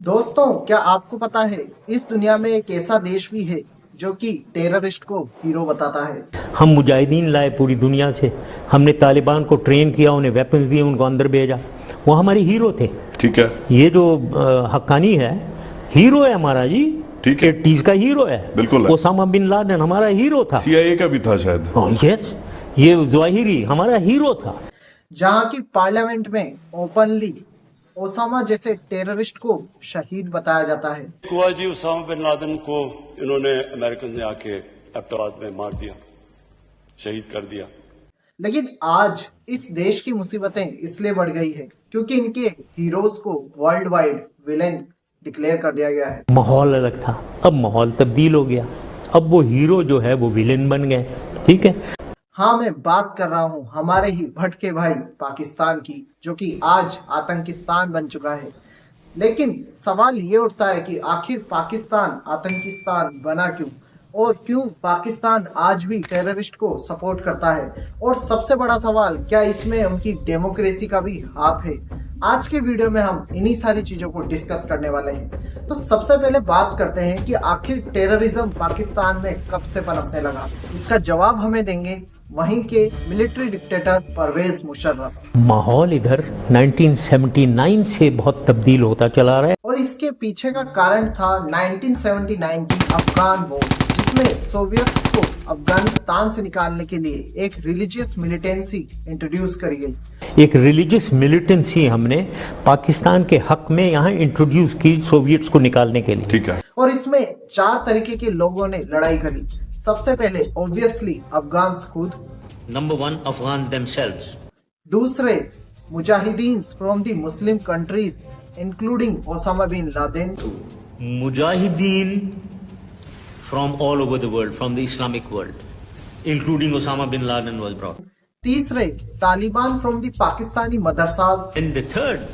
दोस्तों, क्या आपको पता है इस दुनिया में एक ऐसा देश भी है जो कि टेररिस्ट को हीरो बताता है। हम मुजाहिदीन लाए पूरी दुनिया से, हमने तालिबान को ट्रेन किया, उन्हें वेपन्स दिए, उनको अंदर भेजा, वो हमारे हीरो थे। ठीक है, ये जो हक्कानी है, हीरो है हमारा जी। ठीक है, 80s का हीरो है, बिल्कुल है। ओसामा बिन लादेन हमारा हीरो था। CIA का भी था शायद। यस, ये ज़वाहिरी हमारा हीरो था। जहां की पार्लियामेंट में ओपनली ओसामा जैसे टेररिस्ट को शहीद बताया जाता है। हुआ जी, उसामा बिन लादेन को इन्होंने अमेरिकन ने आके एबटाबाद में मार दिया, शहीद कर दिया। लेकिन आज इस देश की मुसीबतें इसलिए बढ़ गई है क्योंकि इनके हीरोज को वर्ल्ड वाइड विलेन डिक्लेयर कर दिया गया है। माहौल अलग था, अब माहौल तब्दील हो गया, अब वो हीरो जो है वो विलेन बन गए। ठीक है, हाँ, मैं बात कर रहा हूँ हमारे ही भटके भाई पाकिस्तान की, जो कि आज आतंकिस्तान बन चुका है। लेकिन सवाल ये उठता है कि आखिर पाकिस्तान आतंकिस्तान बना क्यों, और क्यों पाकिस्तान आज भी टेररिस्ट को सपोर्ट करता है, और सबसे बड़ा सवाल, क्या इसमें उनकी डेमोक्रेसी का भी हाथ है। आज के वीडियो में हम इन्हीं सारी चीजों को डिस्कस करने वाले हैं। तो सबसे पहले बात करते हैं कि आखिर टेररिज्म पाकिस्तान में कब से पनपने लगा। इसका जवाब हमें देंगे वहीं के मिलिट्री डिक्टेटर परवेज मुशर्रफ। माहौल इधर 1979 से बहुत तब्दील होता चला रहा है, और इसके पीछे का कारण था 1979 की अफगान वॉर, जिसमें सोवियत को अफगानिस्तान से निकालने के लिए एक रिलीजियस मिलिटेंसी इंट्रोड्यूस करी गई। एक रिलीजियस मिलिटेंसी हमने पाकिस्तान के हक में यहाँ इंट्रोड्यूस की सोवियट्स को निकालने के लिए। ठीक है, और इसमें 4 तरीके के लोगों ने लड़ाई करी। सबसे पहले ऑब्वियसली अफगान खुद, नंबर 1 अफगान themselves, दूसरे मुजाहिदीन from the Muslim countries including Osama bin Laden, मुजाहिदीन from all over the world, from the Islamic world, including Osama bin Laden was brought. तीसरे Taliban from the Pakistani मदरसाज, And the third,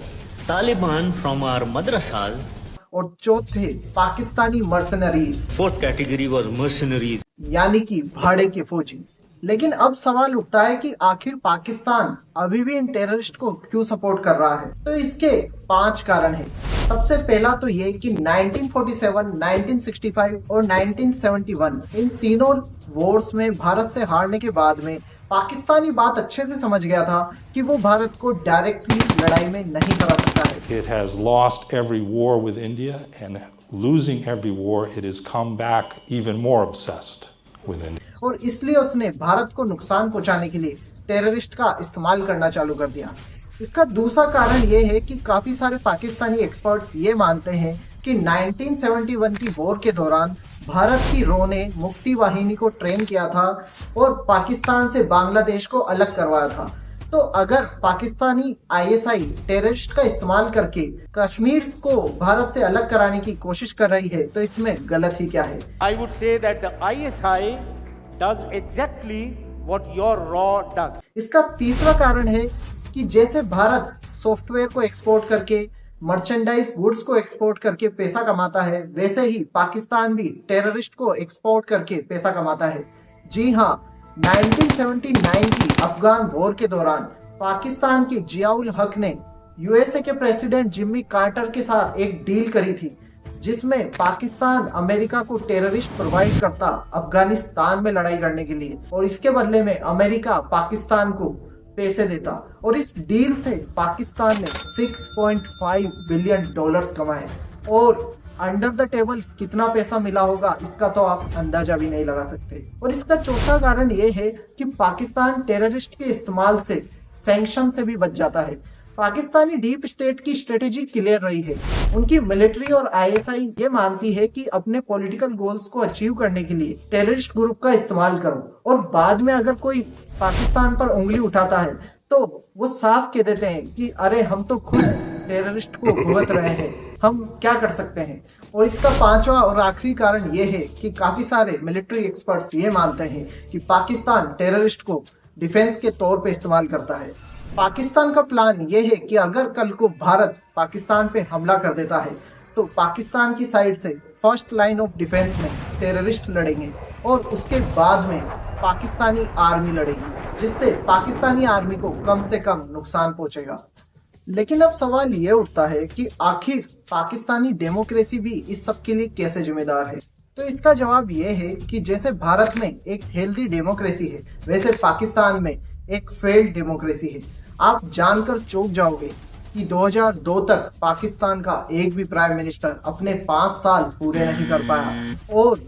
Taliban from our madrasas. और चौथे Pakistani mercenaries, Fourth category was mercenaries. यानी कि भाड़े के फौजी। लेकिन अब सवाल उठता है कि आखिर पाकिस्तान अभी भी इन टेररिस्ट को क्यों सपोर्ट कर रहा है। तो इसके 5 कारण हैं। सबसे पहला तो ये कि 1947, 1965 और 1971 इन तीनों वॉर्स में भारत से हारने के बाद में पाकिस्तानी बात अच्छे से समझ गया था कि वो भारत को डायरेक्टली लड़ाई में नहीं हरा सकता है। It has lost every war with India, and losing every war, it has come back even more obsessed with India. और इसलिए उसने भारत को नुकसान पहुंचाने के लिए टेररिस्ट का इस्तेमाल करना चालू कर दिया। इसका दूसरा कारण ये है कि काफी सारे पाकिस्तानी एक्सपर्ट्स ये मानते हैं कि 1971 की वॉर के दौरान भारत की रॉ ने मुक्ति वाहिनी को ट्रेन किया था और पाकिस्तान से बांग्लादेश को अलग करवाया था। तो अगर पाकिस्तानी ISI टेररिस्ट का इस्तेमाल करके कश्मीर को भारत से अलग कराने की कोशिश कर रही है, तो इसमें गलत ही क्या है। I would say that the ISI does exactly what your RAW does. इसका तीसरा कारण है कि जैसे भारत सॉफ्टवेयर को एक्सपोर्ट करके, मर्चेंडाइज गुड्स को एक्सपोर्ट करके पैसा कमाता है, वैसे ही पाकिस्तान भी टेररिस्ट को एक्सपोर्ट करके पैसा कमाता है। जी हाँ, 1979 की अफगान वॉर के दौरान पाकिस्तान के जियाउल हक ने USA के प्रेसिडेंट जिम्मी कार्टर के साथ एक डील करी थी, जिसमें पाकिस्तान अमेरिका को टेररिस्ट प्रोवाइड करता अफगानिस्तान में लड़ाई करने के लिए, और इसके बदले में अमेरिका पाकिस्तान को पैसे देता। और इस डील से पाकिस्तान ने $6.5 बिलियन कमाए। और अंडर द टेबल कितना पैसा मिला होगा इसका तो आप अंदाजा भी नहीं लगा सकते। और इसका चौथा कारण ये है कि पाकिस्तान टेररिस्ट के इस्तेमाल से, सैंक्शन से भी बच जाता है। पाकिस्तानी डीप स्टेट की स्ट्रेटेजी क्लियर रही है। उनकी मिलिट्री और ISI ये मानती है कि अपने पॉलिटिकल गोल्स को अचीव करने के लिए टेररिस्ट ग्रुप का इस्तेमाल करो, और बाद में अगर कोई पाकिस्तान पर उंगली उठाता है तो वो साफ कह देते हैं कि अरे हम तो खुद टेररिस्ट को भुगत रहे हैं, हम क्या कर सकते हैं। और इसका 5वां और आखिरी कारण ये है कि काफी सारे मिलिट्री एक्सपर्ट्स ये मानते हैं कि पाकिस्तान टेररिस्ट को डिफेंस के तौर पे इस्तेमाल करता है। पाकिस्तान का प्लान ये है कि अगर कल को भारत पाकिस्तान पे हमला कर देता है तो पाकिस्तान की साइड से फर्स्ट लाइन ऑफ डिफेंस में टेररिस्ट लड़ेंगे, और उसके बाद में पाकिस्तानी आर्मी लड़ेगी, जिससे पाकिस्तानी आर्मी को कम से कम नुकसान पहुंचेगा। लेकिन अब सवाल ये उठता है कि आखिर पाकिस्तानी डेमोक्रेसी भी इस सब के लिए कैसे जिम्मेदार है? तो इसका जवाब ये है कि जैसे भारत में एक हेल्दी डेमोक्रेसी है, वैसे पाकिस्तान में एक फेल्ड डेमोक्रेसी है। आप जानकर चौंक जाओगे कि 2002 तक पाकिस्तान का एक भी प्राइम मिनिस्टर अपने 5 साल पूरे नहीं कर पाया, और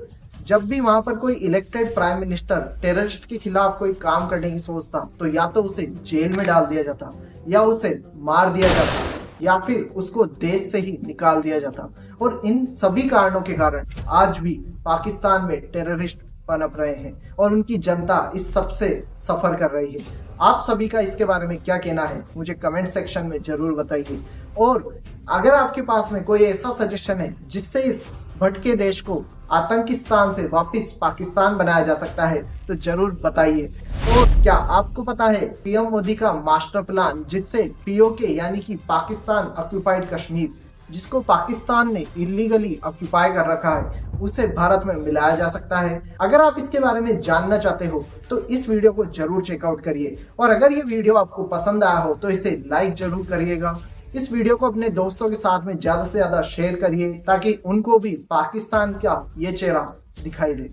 जब भी वहां पर कोई इलेक्टेड प्राइम मिनिस्टर टेररिस्ट के खिलाफ कोई काम करने की सोचता तो या तो उसे जेल में डाल दिया जाता, या उसे मार दिया जाता, या फिर उसको देश से ही निकाल दिया जाता। और इन सभी कारणों के कारण आज भी पाकिस्तान में टेररिस्ट पनप रहे हैं और उनकी जनता इस सब से सफर कर रही है। आप सभी का इसके बारे में क्या कहना है, मुझे कमेंट सेक्शन में जरूर बताइए। और अगर आपके पास में कोई ऐसा सजेशन है जिससे इस भटके देश को आतंकिस्तान से वापस पाकिस्तान बनाया जा सकता है तो जरूर बताइए। और क्या आपको पता है पीएम मोदी का मास्टर प्लान, जिससे पीओके यानी कि पाकिस्तान ऑक्युपाइड कश्मीर, जिसको पाकिस्तान ने इलीगली ऑक्युपाई कर रखा है, उसे भारत में मिलाया जा सकता है? अगर आप इसके बारे में जानना चाहते हो तो इस वीडियो को जरूर चेकआउट करिए, और अगर ये वीडियो आपको पसंद आया हो तो इसे लाइक जरूर करिएगा। इस वीडियो को अपने दोस्तों के साथ में ज्यादा से ज्यादा शेयर करिए ताकि उनको भी पाकिस्तान का ये चेहरा दिखाई दे।